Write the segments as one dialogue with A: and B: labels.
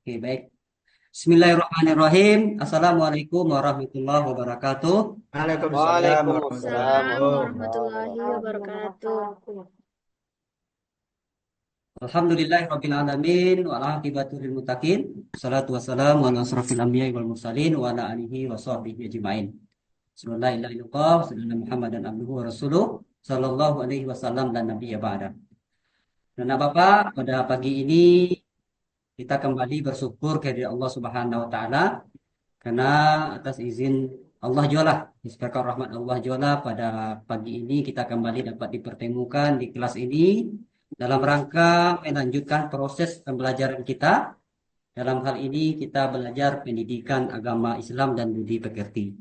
A: Oke, baik. Bismillahirrahmanirrahim. Assalamualaikum warahmatullahi wabarakatuh.
B: Waalaikumsalam warahmatullahi
C: Waalaikumsalam
B: wabarakatuh.
C: warahmatullahi wabarakatuh.
A: Alhamdulillahirabbil alamin wa aqibatu lil muttaqin. Wassalatu wassalamu ala asrofil anbiya'i wal mursalin wa ala alihi wa sahbihi ajmain. Bismillahirrahmanirrahim. Sallallahu Muhammadan abduhu wa rasuluh sallallahu alaihi wasallam dan nabiyya ba'da. Dan Bapak, pada pagi ini kita kembali bersyukur kehadirat Allah Subhanahu wa taala karena atas izin Allah jualah, disebabkan rahmat Allah jualah pada pagi ini kita kembali dapat dipertemukan di kelas ini dalam rangka melanjutkan proses pembelajaran kita. Dalam hal ini kita belajar pendidikan agama Islam dan budi pekerti.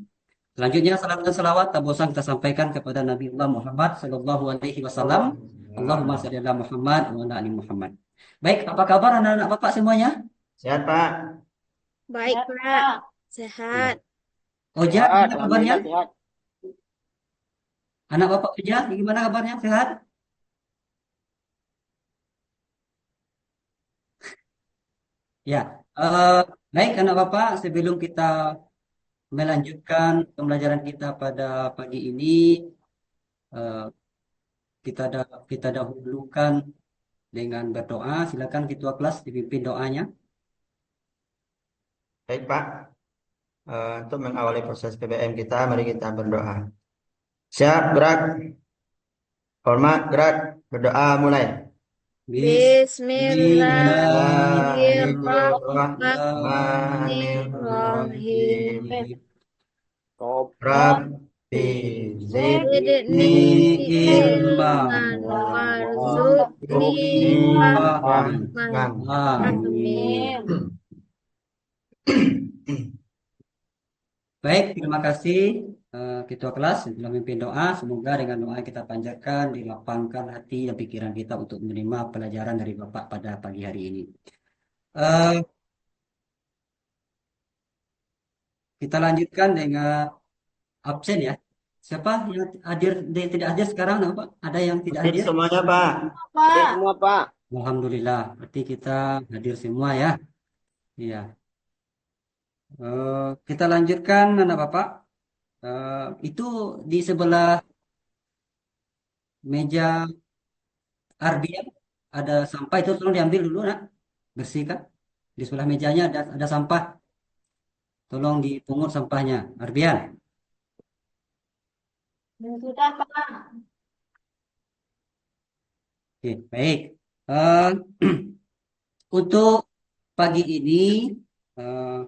A: Selanjutnya salam dan salawat tak bosan kita sampaikan kepada Nabi Allah Muhammad Sallallahu Alaihi Wasallam. Allahumma salli ala Muhammad wa ala ali Muhammad. Baik, apa kabar anak-anak Bapak semuanya?
B: Sehat, Pak?
C: Baik, Pak.
A: Ya.
C: Sehat.
A: Oja,
B: Sehat,
A: gimana kabarnya?
B: alhamdulillah sehat.
A: Anak Bapak Oja, gimana kabarnya? Sehat? Ya, eh, baik anak Bapak, sebelum kita melanjutkan pembelajaran kita pada pagi ini, eh, kita dahulukan dengan berdoa. Silakan ketua kelas dipimpin doanya.
B: Baik, Pak. Untuk mengawali proses PBM kita, mari kita berdoa. Siap, gerak. Hormat, gerak. Berdoa mulai.
C: Bismillahirrahmanirrahim.
B: Bismillahirrahmanirrahim. Rabbi zidni
C: Zidni
A: ilman
C: ilman warzuqni
B: warzuqni
C: fahman.
B: fahman.
A: Amin.
C: Amin.
A: Baik, terima kasih ketua kelas yang telah memimpin doa. Semoga dengan doa yang kita panjatkan dilapangkan hati dan pikiran kita untuk menerima pelajaran dari Bapak pada pagi hari ini. Eh, kita lanjutkan dengan absen ya. Siapa yang hadir tidak hadir sekarang, Pak? Ada yang tidak
B: Hadir
A: hadir?
B: semuanya, Pak.
C: Pak.
B: Semua, Pak.
A: Alhamdulillah, berarti kita hadir semua ya. Iya. Kita lanjutkan, anak Bapak. Itu di sebelah meja Ardian ada sampah itu tolong diambil dulu, nak. Bersihkan. Di sebelah mejanya ada sampah. Tolong dipungut sampahnya. Ardian.
C: Sudah, Pak.
A: Oke, baik. Eh, untuk pagi ini eh,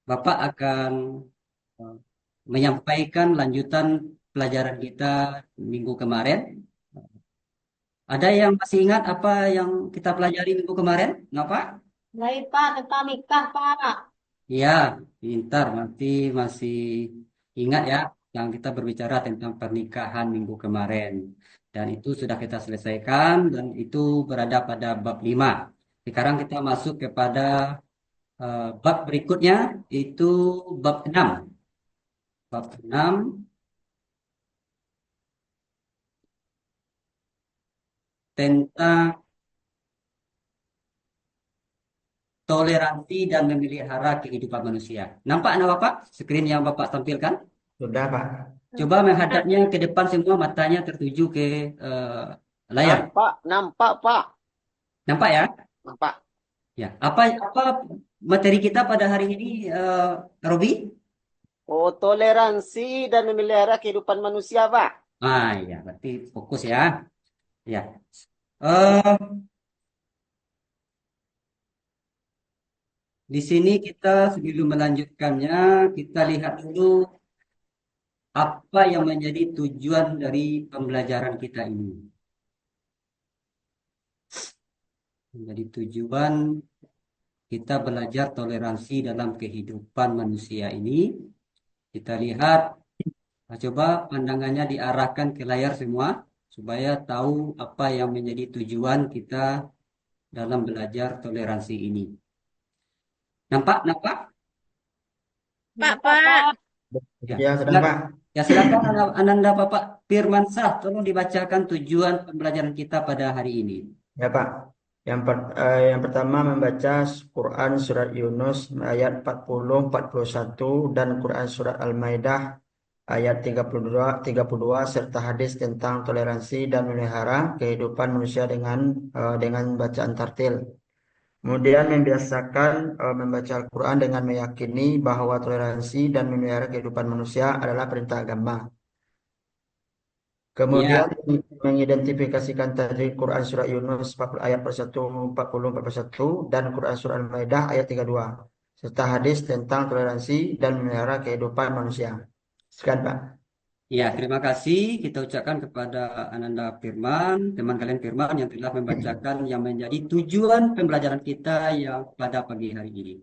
A: Bapak akan eh, menyampaikan lanjutan pelajaran kita minggu kemarin. Ada yang masih ingat apa yang kita pelajari minggu kemarin? Nggak, Pak?
C: Baik, Pak. Tentang nikah, Pak.
A: Iya, pintar. Nanti masih ingat ya yang kita berbicara tentang pernikahan minggu kemarin. Dan itu sudah kita selesaikan dan itu berada pada bab 5. Sekarang kita masuk kepada bab berikutnya, itu bab 6. Bab 6 tentang toleransi dan memelihara kehidupan manusia. Nampak anak Bapak? Screen yang Bapak tampilkan?
B: Sudah, Pak.
A: Coba menghadapnya ke depan semua, matanya tertuju ke layar.
D: Nampak, nampak, Pak.
A: Nampak ya?
D: Nampak.
A: Ya. Apa materi kita pada hari ini, Robi?
D: Oh, toleransi dan memelihara kehidupan manusia, Pak.
A: Ya, berarti fokus ya. Ya. Eh, di sini kita sebelum melanjutkannya, kita lihat dulu apa yang menjadi tujuan dari pembelajaran kita ini. Menjadi tujuan kita belajar toleransi dalam kehidupan manusia ini. Kita lihat, coba pandangannya diarahkan ke layar semua, supaya tahu apa yang menjadi tujuan kita dalam belajar toleransi ini. Nampak? Nampak?
C: Pak.
A: Ya,
B: Ya, sedang, Pak.
A: ya silakan Ananda Bapak Firmansyah, tolong dibacakan tujuan pembelajaran kita pada hari ini.
B: Ya, Pak. Yang pertama membaca Quran surat Yunus ayat 40, 41 dan Quran surat Al-Maidah ayat 32 serta hadis tentang toleransi dan memelihara kehidupan manusia dengan bacaan tartil. Kemudian membiasakan membaca Al-Quran dengan meyakini bahwa toleransi dan memelihara kehidupan manusia adalah perintah agama. Kemudian
A: Ya,
B: mengidentifikasikan tajwid Quran surah Yunus 40 ayat 41, 41 dan Quran surah Al-Maidah ayat 32 serta hadis tentang toleransi dan memelihara kehidupan manusia. Sekian, Pak.
A: ya, terima kasih kita ucapkan kepada Ananda Firman, teman kalian Firman yang telah membacakan yang menjadi tujuan pembelajaran kita yang pada pagi hari ini.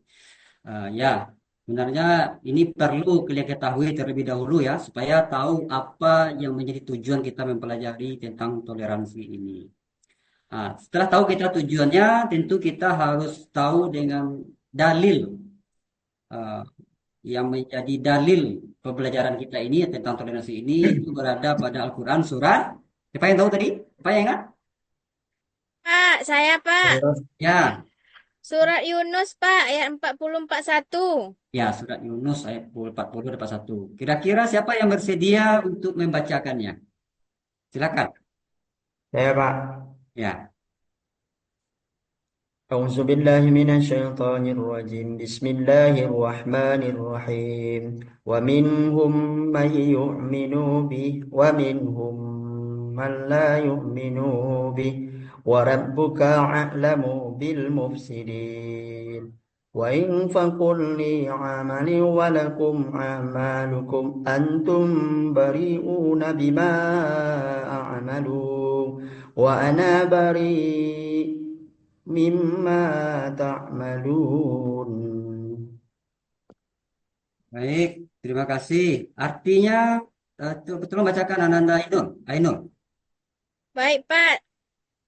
A: Ya, sebenarnya ini perlu kalian ketahui terlebih dahulu ya, supaya tahu apa yang menjadi tujuan kita mempelajari tentang toleransi ini. Setelah tahu kita tujuannya, tentu kita harus tahu dengan dalil uh, yang menjadi dalil pembelajaran kita ini tentang toleransi ini itu berada pada Al-Quran surat. Siapa yang tahu tadi? Siapa yang ingat?
C: Pak, saya Pak.
A: Ya,
C: Surat Yunus Pak, ayat 40-41.
A: ya surat Yunus ayat 40-41. Kira-kira siapa yang bersedia untuk membacakannya? Silakan.
B: Saya, Pak.
A: Ya.
B: أعوذ بالله من الشيطان الرجيم بسم الله الرحمن الرحيم ومنهم من يؤمن به ومنهم من لا يؤمن به وربك أعلم بالمفسدين وإن فقل لي عملي ولكم أعمالكم أنتم بريئون بما أعمل وأنا بريء mimma ta'malun.
A: Baik, terima kasih. Artinya, betul bacakan Ananda Ainul. Ainul.
C: Baik Pak,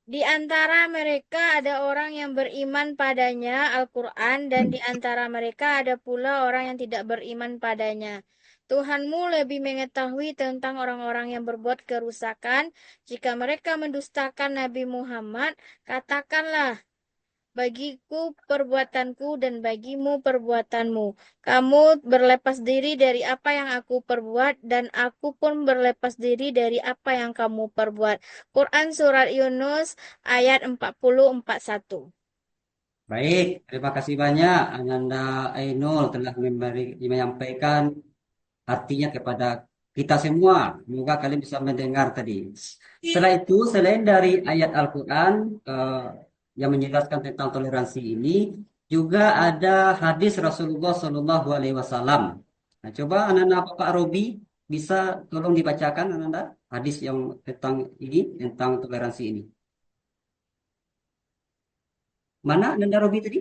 C: di antara mereka ada orang yang beriman padanya Al-Quran dan di antara mereka ada pula orang yang tidak beriman padanya. Tuhanmu lebih mengetahui tentang orang-orang yang berbuat kerusakan. Jika mereka mendustakan Nabi Muhammad, katakanlah, bagiku perbuatanku dan bagimu perbuatanmu. Kamu berlepas diri dari apa yang aku perbuat dan aku pun berlepas diri dari apa yang kamu perbuat. Quran Surat Yunus ayat 40-41.
A: Baik, terima kasih banyak Ananda Ainul telah menyampaikan artinya kepada kita semua. Semoga kalian bisa mendengar tadi. Setelah itu, selain dari ayat Al-Quran yang menjelaskan tentang toleransi ini, juga ada hadis Rasulullah Shallallahu Alaihi Wasallam. Nah, coba Ananda Pak Robi bisa tolong dibacakan Ananda hadis yang tentang ini, tentang toleransi ini. Mana Ananda Robi tadi?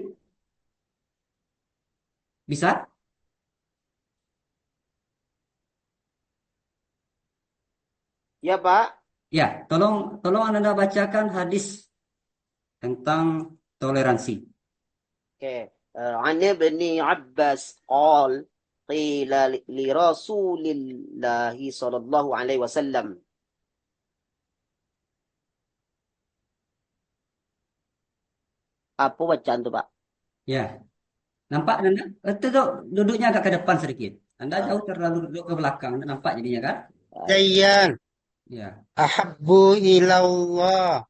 A: Bisa?
D: Ya, Pak.
A: Ya, tolong tolong Ananda bacakan hadis tentang toleransi.
D: Oke. An Ibni Abbas qal qila li Rasulillahi sallallahu alaihi wasallam. Apa bacaan tuh, Pak?
A: Ya, nampak Anda? Itu tuh duduknya agak ke depan sedikit. Anda jauh terlalu duduk ke belakang, nampak jadinya kan?
E: Dayyan
A: Ya,
E: ahabbu ilallah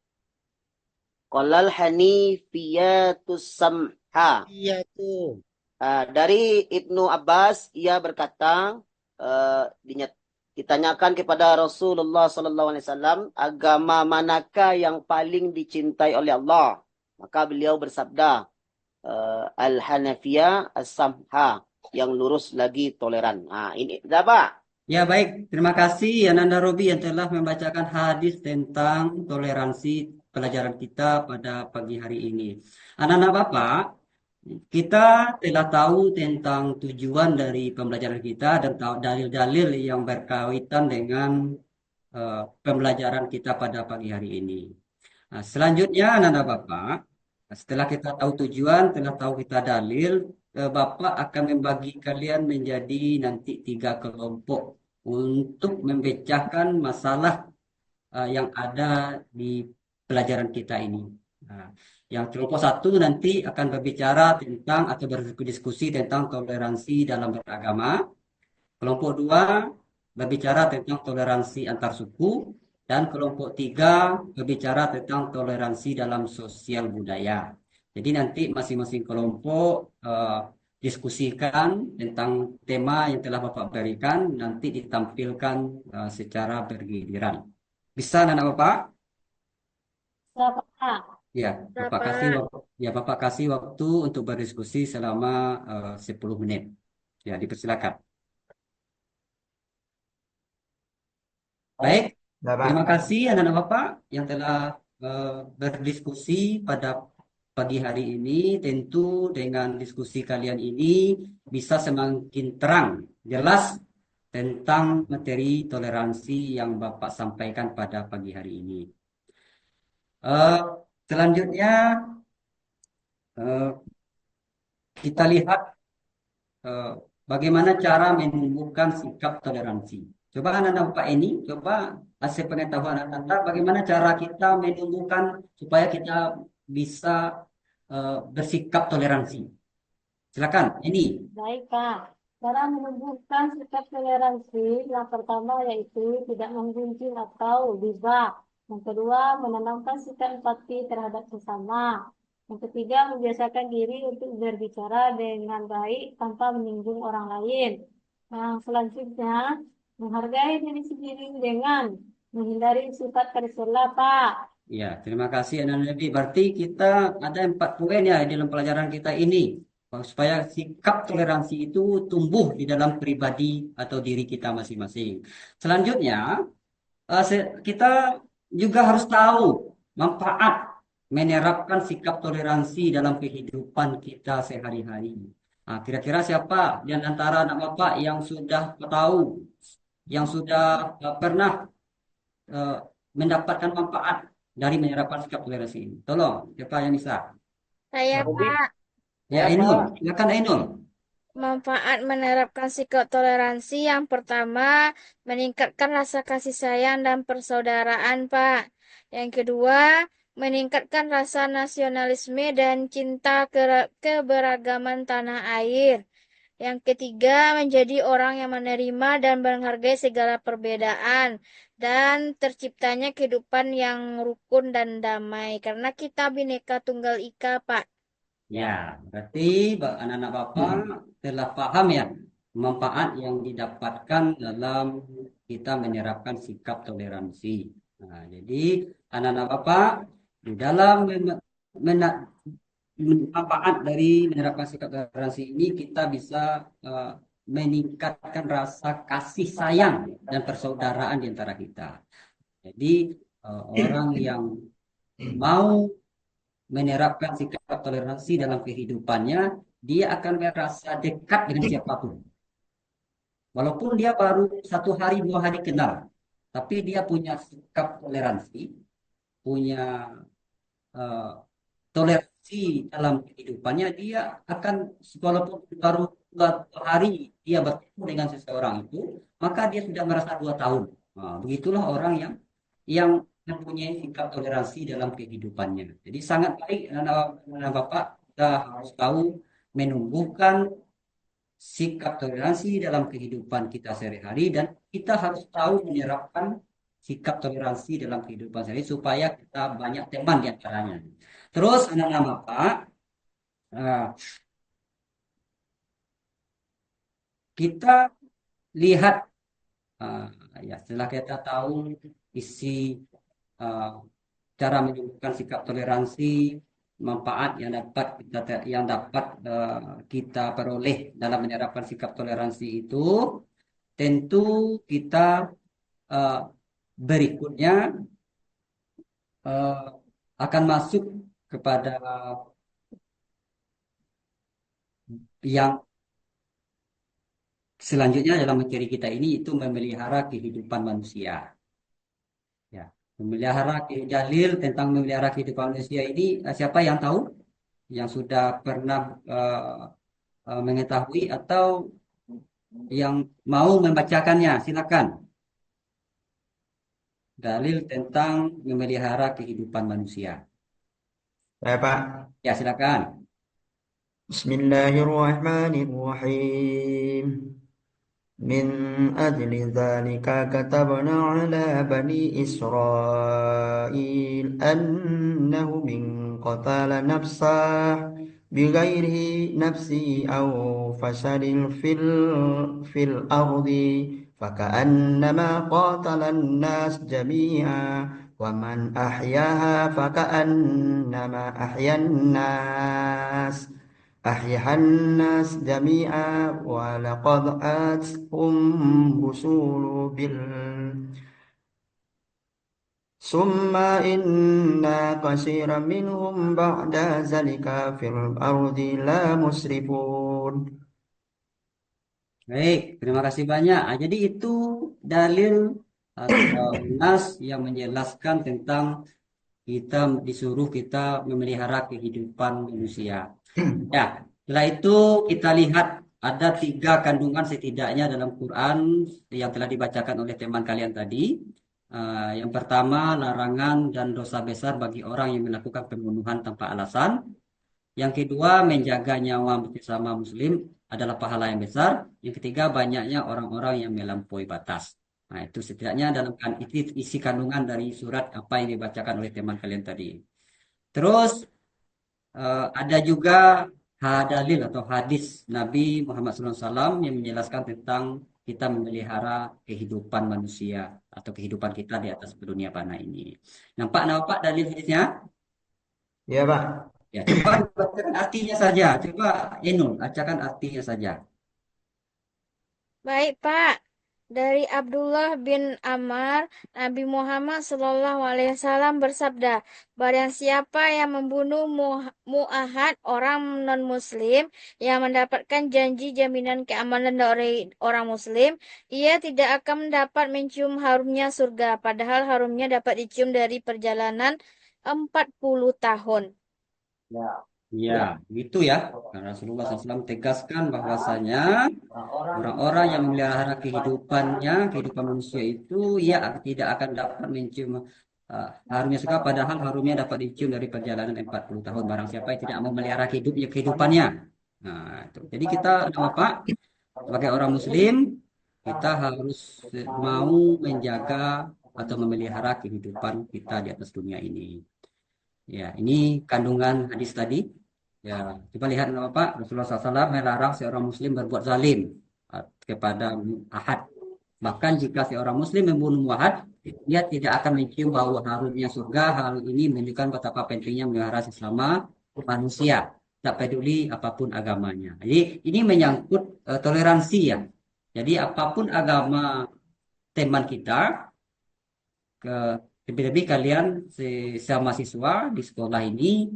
D: Qalal hanifiyatus samha.
E: iyatu
D: Dari Ibnu Abbas, ia berkata, ditanyakan kepada Rasulullah Sallallahu Alaihi Wasallam, agama manakah yang paling dicintai oleh Allah? Maka beliau bersabda, Al-Hanafiyah As-Samha, yang lurus lagi toleran. Nah, ini apa?
A: ya baik. Terima kasih Ananda Robi yang telah membacakan hadis tentang toleransi pelajaran kita pada pagi hari ini. Anak-anak Bapak, kita telah tahu tentang tujuan dari pembelajaran kita dan tahu dalil-dalil yang berkaitan dengan pembelajaran kita pada pagi hari ini. Nah, selanjutnya, anak-anak Bapak, setelah kita tahu tujuan, telah tahu kita dalil, Bapak akan membagi kalian menjadi nanti 3 kelompok untuk memecahkan masalah yang ada di pelajaran kita ini. Nah, yang kelompok satu nanti akan berbicara tentang atau berdiskusi tentang toleransi dalam beragama. Kelompok dua berbicara tentang toleransi antar suku. Dan kelompok tiga berbicara tentang toleransi dalam sosial budaya. Jadi nanti masing-masing kelompok diskusikan tentang tema yang telah Bapak berikan, nanti ditampilkan secara bergiliran. Bisa anak Bapak?
F: Bapak,
A: Ya, Bapak kasih
C: Bapak.
A: Bapak kasih waktu untuk berdiskusi selama 10 menit. Ya, dipersilakan. Baik,
B: Ya, Pak.
A: terima kasih anak-anak Bapak yang telah berdiskusi pada pagi hari ini. Tentu dengan diskusi kalian ini bisa semakin terang, jelas tentang materi toleransi yang Bapak sampaikan pada pagi hari ini. Eh, Selanjutnya eh, kita lihat eh, bagaimana cara menumbuhkan sikap toleransi. Coba anak-anak Bapak ini, coba hasil pengetahuan Anda, bagaimana cara kita menumbuhkan supaya kita bisa bersikap toleransi. Silakan, ini.
F: baik Pak. Cara menumbuhkan sikap toleransi yang pertama yaitu tidak menggunjing atau riba. Yang kedua, menanamkan sikap empati terhadap sesama. Yang ketiga, membiasakan diri untuk berbicara dengan baik tanpa menyinggung orang lain. Yang selanjutnya, menghargai diri sendiri dengan menghindari sifat tercela, Pak.
A: Ya, terima kasih anak Nabi. Berarti kita ada 4 poin ya dalam pelajaran kita ini. Supaya sikap toleransi itu tumbuh di dalam pribadi atau diri kita masing-masing. Selanjutnya, kita juga harus tahu manfaat menerapkan sikap toleransi dalam kehidupan kita sehari-hari. Nah, kira-kira siapa di antara anak bapak yang sudah tahu, yang sudah pernah eh, mendapatkan manfaat dari menerapkan sikap toleransi ini? Tolong, siapa yang bisa?
C: Saya, Pak.
A: Ya, Ainul, silakan Ainul.
C: Manfaat menerapkan sikap toleransi yang pertama, meningkatkan rasa kasih sayang dan persaudaraan, Pak. Yang kedua, meningkatkan rasa nasionalisme dan cinta keberagaman tanah air. Yang ketiga, menjadi orang yang menerima dan menghargai segala perbedaan dan terciptanya kehidupan yang rukun dan damai. Karena kita Bhinneka Tunggal Ika, Pak.
A: Ya, berarti anak-anak Bapak telah paham ya manfaat yang didapatkan dalam kita menerapkan sikap toleransi. Nah, jadi anak-anak Bapak di dalam manfaat dari menerapkan sikap toleransi ini kita bisa meningkatkan rasa kasih sayang dan persaudaraan di antara kita. Jadi orang yang mau menerapkan sikap toleransi dalam kehidupannya, dia akan merasa dekat dengan siapapun. Walaupun dia baru 1 hari 2 hari kenal, tapi dia punya sikap toleransi, punya uh, toleransi dalam kehidupannya, dia akan walaupun baru 2 hari dia bertemu dengan seseorang itu, maka dia sudah merasa 2 tahun. Nah, begitulah orang yang mempunyai sikap toleransi dalam kehidupannya. Jadi sangat baik anak Bapak kita harus tahu menumbuhkan sikap toleransi dalam kehidupan kita sehari-hari dan kita harus tahu menerapkan sikap toleransi dalam kehidupan sehari supaya kita banyak teman di antaranya. Terus anak-anak Bapak eh, kita lihat ya setelah kita tahu isi uh, cara menunjukkan sikap toleransi, manfaat yang dapat kita peroleh dalam menerapkan sikap toleransi itu, tentu kita uh, berikutnya uh, akan masuk kepada yang selanjutnya dalam materi kita ini itu memelihara kehidupan manusia. Ya, memelihara dalil tentang memelihara kehidupan manusia ini siapa yang tahu? Yang sudah pernah mengetahui atau yang mau membacakannya? Silakan. Dalil tentang memelihara kehidupan manusia.
B: Pak.
A: Ya, silakan.
B: Bismillahirrahmanirrahim. Min ajli dzalika katabna ala bani Israil annahu min qatala nafsah bighairi nafsi aw fasadin fil ardi faka'annama qatala an-nas jami'a wa man ahyaha faka'annama ahyan nas jami'a wa laqad athum rusulu bil summa inna katsiran minhum ba'da zalika fil ardi la musrifun.
A: Baik, terima kasih banyak. Jadi itu dalil atau nas yang menjelaskan tentang kita memelihara kehidupan manusia. Ya, setelah itu kita lihat ada 3 kandungan setidaknya dalam Quran yang telah dibacakan oleh teman kalian tadi. Yang pertama, larangan dan dosa besar bagi orang yang melakukan pembunuhan tanpa alasan. Yang kedua, menjaga nyawa bersama muslim adalah pahala yang besar. Yang ketiga, banyaknya orang-orang yang melampaui batas. Nah, itu setidaknya dalam isi kandungan dari surat apa yang dibacakan oleh teman kalian tadi. Terus ada juga dalil atau hadis Nabi Muhammad SAW yang menjelaskan tentang kita memelihara kehidupan manusia atau kehidupan kita di atas dunia fana ini. Nampak dalil hadisnya?
B: Ya, Pak.
A: Ya, coba bacakan artinya saja. Coba Enul, bacakan artinya saja.
C: Baik, Pak. Dari Abdullah bin Ammar, Nabi Muhammad SAW bersabda, barang siapa yang membunuh mu'ahad orang non-muslim yang mendapatkan janji jaminan keamanan dari orang muslim, ia tidak akan mendapat mencium harumnya surga, padahal harumnya dapat dicium dari perjalanan 40 tahun.
A: Ya, gitu ya. Karena Rasulullah SAW tegaskan bahwasanya orang-orang yang memelihara kehidupan manusia itu ia tidak akan dapat mencium harumnya surga, padahal harumnya dapat dicium dari perjalanan 40 tahun. Barang siapa yang tidak memelihara kehidupannya. Nah, itu. Jadi kita, Bapak, sebagai orang Muslim, kita harus mau menjaga atau memelihara kehidupan kita di atas dunia ini. Ya, ini kandungan hadis tadi. Ya, coba lihat Bapak, Rasulullah SAW melarang seorang Muslim berbuat zalim kepada ahad. Bahkan jika seorang Muslim membunuh ahad, dia tidak akan mencium bau harumnya surga. Hal ini menunjukkan betapa pentingnya memelihara sesama manusia, tak peduli apapun agamanya. Jadi ini menyangkut toleransi ya. Jadi apapun agama teman kita, ke lebih-lebih kalian sesama siswa di sekolah ini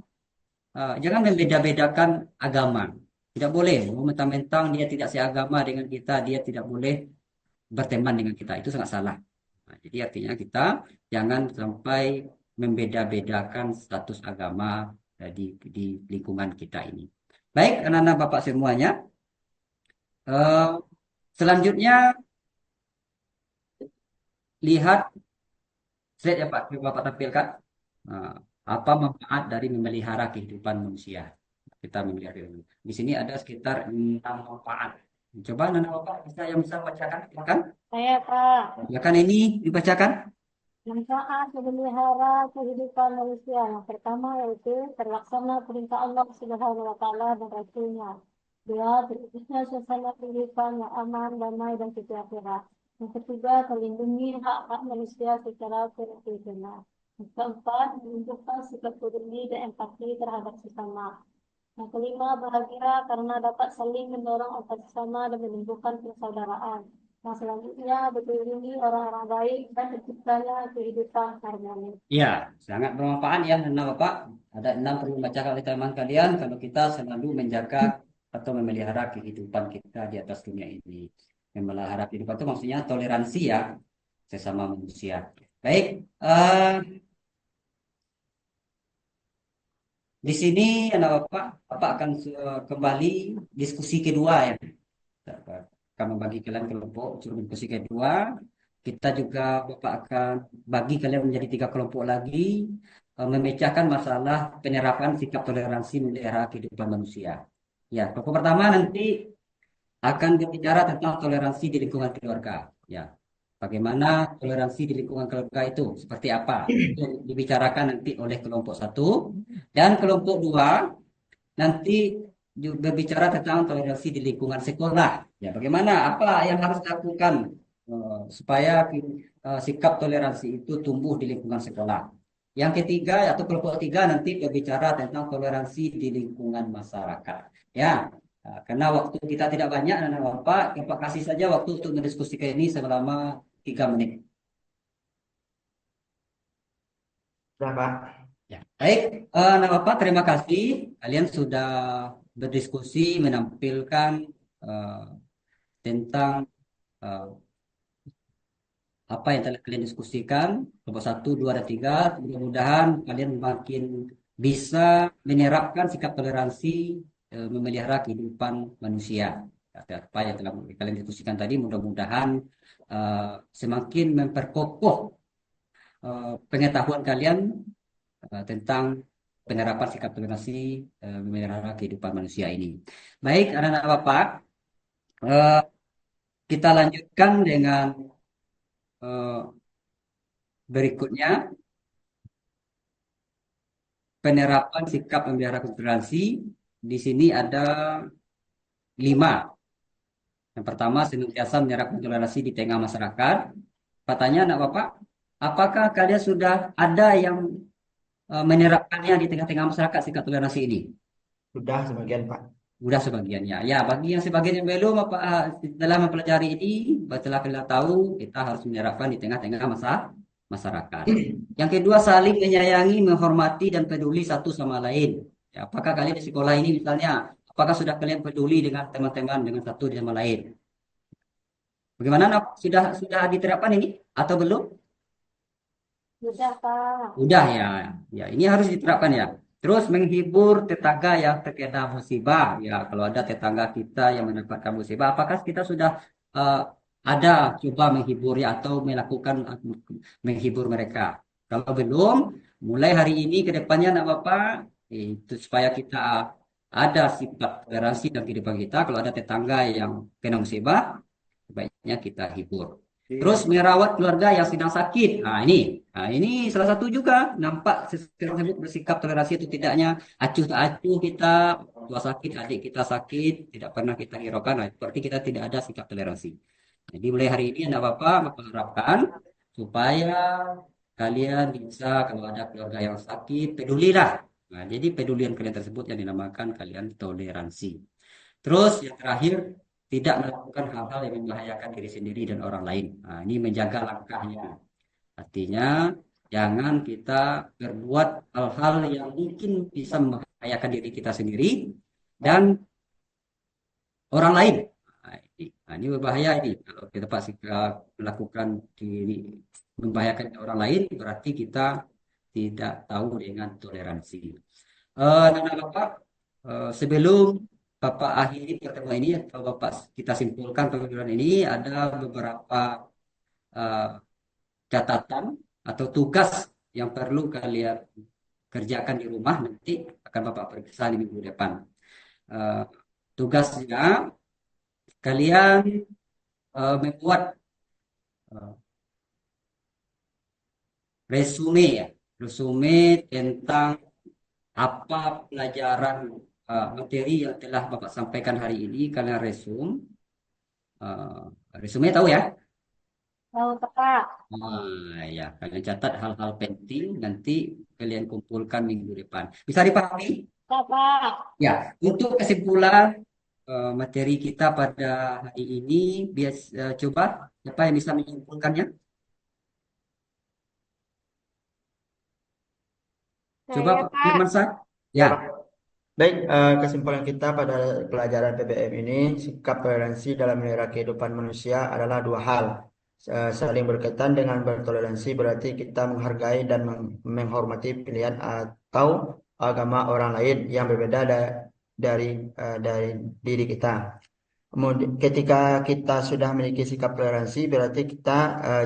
A: jangan membeda-bedakan agama. Tidak boleh mentang-mentang dia tidak seagama dengan kita, dia tidak boleh berteman dengan kita. Itu sangat salah. Nah, jadi artinya kita jangan sampai membeda-bedakan status agama di lingkungan kita ini. Baik, anak-anak Bapak semuanya. Selanjutnya lihat slide yang Bapak tampilkan. Apa manfaat dari memelihara kehidupan manusia? Kita memelihara. Di sini ada sekitar 6 manfaat. Coba anak Bapak bisa bacakan, silakan.
F: Saya, Pak.
A: Silakan ini dibacakan.
F: Manfaat memelihara kehidupan manusia. Yang pertama yaitu terlaksana perintah Allah Subhanahu wa taala dan Rasulnya. Dua, terwujudnya suasana kehidupan yang aman, damai, dan sejahtera. Yang ketiga, terlindungi hak-hak manusia secara konstitusional. Yang keempat, menunjukkan sikap peduli dan empati terhadap sesama. Yang kelima, bahagia karena dapat saling mendorong antar sesama dan menumbuhkan persaudaraan. Yang selanjutnya, berlindungi orang-orang baik dan terciptanya kehidupan harmonis.
A: Ya, sangat bermanfaat ya anak Bapak. Ada 6 perlu dibacakan oleh teman kalian kalau kita selalu menjaga atau memelihara kehidupan kita di atas dunia ini. Memelihara kehidupan itu maksudnya toleransi ya sesama manusia. Baik, di sini anak Bapak akan kembali diskusi kedua ya. Akan membagi kalian kelompok suruh diskusi kedua. Kita juga Bapak akan bagi kalian menjadi 3 kelompok lagi. memecahkan masalah penerapan sikap toleransi melihara kehidupan manusia. Ya, pokok pertama nanti akan berbicara tentang toleransi di lingkungan keluarga. Ya, bagaimana toleransi di lingkungan keluarga itu seperti apa? Itu dibicarakan nanti oleh kelompok satu dan kelompok dua nanti juga berbicara tentang toleransi di lingkungan sekolah. Ya, bagaimana apa yang harus dilakukan supaya sikap toleransi itu tumbuh di lingkungan sekolah. Yang ketiga atau kelompok tiga nanti berbicara tentang toleransi di lingkungan masyarakat. Ya, karena waktu kita tidak banyak dan Bapak kasih saja waktu untuk mendiskusikan ini selama 3 menit.
B: Sudah, Pak.
A: Ya, baik, Bapak terima kasih. Kalian sudah berdiskusi menampilkan tentang eh, apa yang telah kalian diskusikan, kelompok 1, 2, dan 3. Mudah-mudahan kalian makin bisa menerapkan sikap toleransi memelihara kehidupan manusia. Apa yang telah kalian diskusikan tadi, mudah-mudahan semakin memperkokoh pengetahuan kalian tentang penerapan sikap toleransi memelihara kehidupan manusia ini. Baik, anak-anak Bapak, kita lanjutkan dengan berikutnya, penerapan sikap memelihara toleransi. Di sini ada 5. Yang pertama, senantiasa menerapkan toleransi di tengah masyarakat. Katanya anak Bapak, apakah kalian sudah ada yang menerapkannya di tengah-tengah masyarakat sikap toleransi ini?
B: Sudah sebagian, Pak.
A: Sudah sebagian ya. Ya, bagi yang sebagian yang belum setelah mempelajari ini, setelah kita tahu kita harus menerapkan di tengah-tengah masyarakat. Yang kedua, saling menyayangi, menghormati dan peduli satu sama lain. Ya, apakah kalian di sekolah ini misalnya, apakah sudah kalian peduli dengan teman-teman dengan satu sama lain? Bagaimana sudah diterapkan ini atau belum?
F: Sudah, Pak.
A: Udah ya. Ya, ini harus diterapkan ya. Terus menghibur tetangga yang terkena musibah. Ya, kalau ada tetangga kita yang mendapatkan musibah, apakah kita sudah ada coba menghibur ya atau melakukan menghibur mereka? Kalau belum, mulai hari ini ke depannya anak Bapak, itu supaya kita ada sifat toleransi dalam kehidupan kita. Kalau ada tetangga yang kena musibah, sebaiknya kita hibur. Terus merawat keluarga yang sedang sakit. Nah, ini salah satu juga nampak sekarang tersebut bersikap toleransi itu tidaknya acuh tak acuh kita tua sakit, adik kita sakit, tidak pernah kita hiraukan. Nah, berarti kita tidak ada sikap toleransi. Jadi mulai hari ini anak Bapak mengharapkan supaya kalian bisa kalau ada keluarga yang sakit, pedulilah. Nah, jadi pedulian kalian tersebut yang dinamakan kalian toleransi. Terus yang terakhir, tidak melakukan hal-hal yang membahayakan diri sendiri dan orang lain. Nah, ini menjaga langkahnya. Artinya, jangan kita berbuat hal-hal yang mungkin bisa membahayakan diri kita sendiri dan orang lain. Ini berbahaya ini. Kalau kita pasti melakukan diri membahayakan orang lain, berarti kita tidak tahu dengan toleransi. Bapak, sebelum Bapak akhiri pertemuan ini atau Bapak kita simpulkan pertemuan ini ada beberapa catatan atau tugas yang perlu kalian kerjakan di rumah nanti akan Bapak periksa di minggu depan. Tugasnya kalian membuat resume tentang apa pelajaran materi yang telah Bapak sampaikan hari ini. Kalian resume tahu ya?
F: Tahu, Pak.
A: Ya, kalian catat hal-hal penting nanti kalian kumpulkan minggu depan. Bisa dipahami?
F: Pak.
A: Ya, untuk kesimpulan materi kita pada hari ini, coba siapa yang bisa menyimpulkannya? Coba
F: Saya,
A: Pak
F: Pak.
A: Firmansyah. Ya.
B: Baik, kesimpulan kita pada pelajaran PBM ini, sikap toleransi dalam melihara kehidupan manusia adalah 2 hal. Saling berkaitan dengan bertoleransi berarti kita menghargai dan menghormati pilihan atau agama orang lain yang berbeda dari diri kita. Ketika kita sudah memiliki sikap toleransi, berarti kita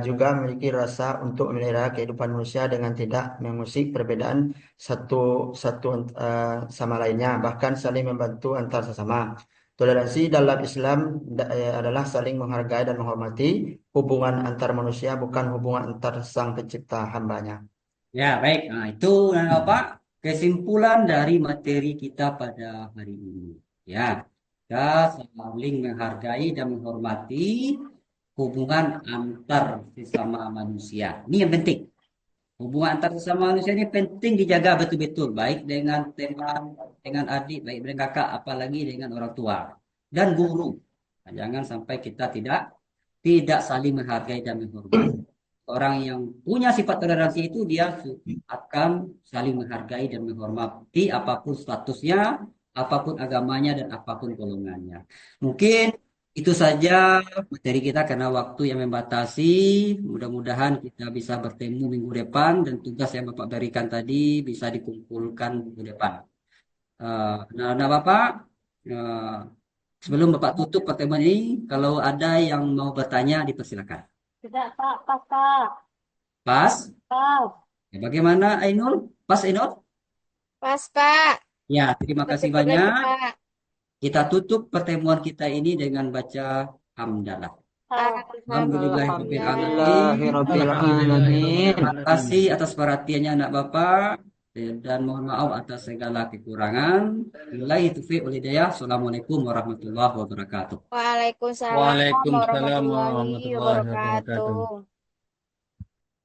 B: juga memiliki rasa untuk memelihara kehidupan manusia dengan tidak mengusik perbedaan satu satu sama lainnya, bahkan saling membantu antar sesama. Toleransi dalam Islam adalah saling menghargai dan menghormati hubungan antar manusia, bukan hubungan antar sang pencipta hambanya.
A: Ya, baik. Nah, itu Bapak kesimpulan dari materi kita pada hari ini. Ya, kita saling menghargai dan menghormati hubungan antar sesama manusia. Ini yang penting. Hubungan antar sesama manusia ini penting dijaga betul-betul, baik dengan teman, dengan adik, baik dengan kakak, apalagi dengan orang tua dan guru. Nah, jangan sampai kita tidak saling menghargai dan menghormati. Orang yang punya sifat toleransi itu dia akan saling menghargai dan menghormati apapun statusnya, apapun agamanya dan apapun golongannya. Mungkin itu saja materi kita karena waktu yang membatasi. Mudah-mudahan kita bisa bertemu minggu depan dan tugas yang Bapak berikan tadi bisa dikumpulkan minggu depan. Nah, Bapak, eh, sebelum Bapak tutup pertemuan ini, kalau ada yang mau bertanya, dipersilakan.
F: Tidak, Pak. Pas, Pak.
A: Pas?
F: Pas.
A: Ya, bagaimana Ainul? Pas Ainul?
C: Pas, Pak.
A: Ya, terima kasih
C: Tutup lagi,
A: banyak.
C: Pak.
A: Kita tutup pertemuan kita ini dengan baca hamdalah. Alhamdulillahirabbil alamin.
B: Alhamdulillahirabbil alamin.
A: Terima kasih atas perhatiannya anak Bapak dan mohon maaf atas segala kekurangan. Billahi taufiq wal hidayah. Assalamualaikum warahmatullahi wabarakatuh.
C: Waalaikumsalam
E: Waalaikumsalam
C: warahmatullahi
E: warahmatullahi wabarakatuh.
C: wabarakatuh.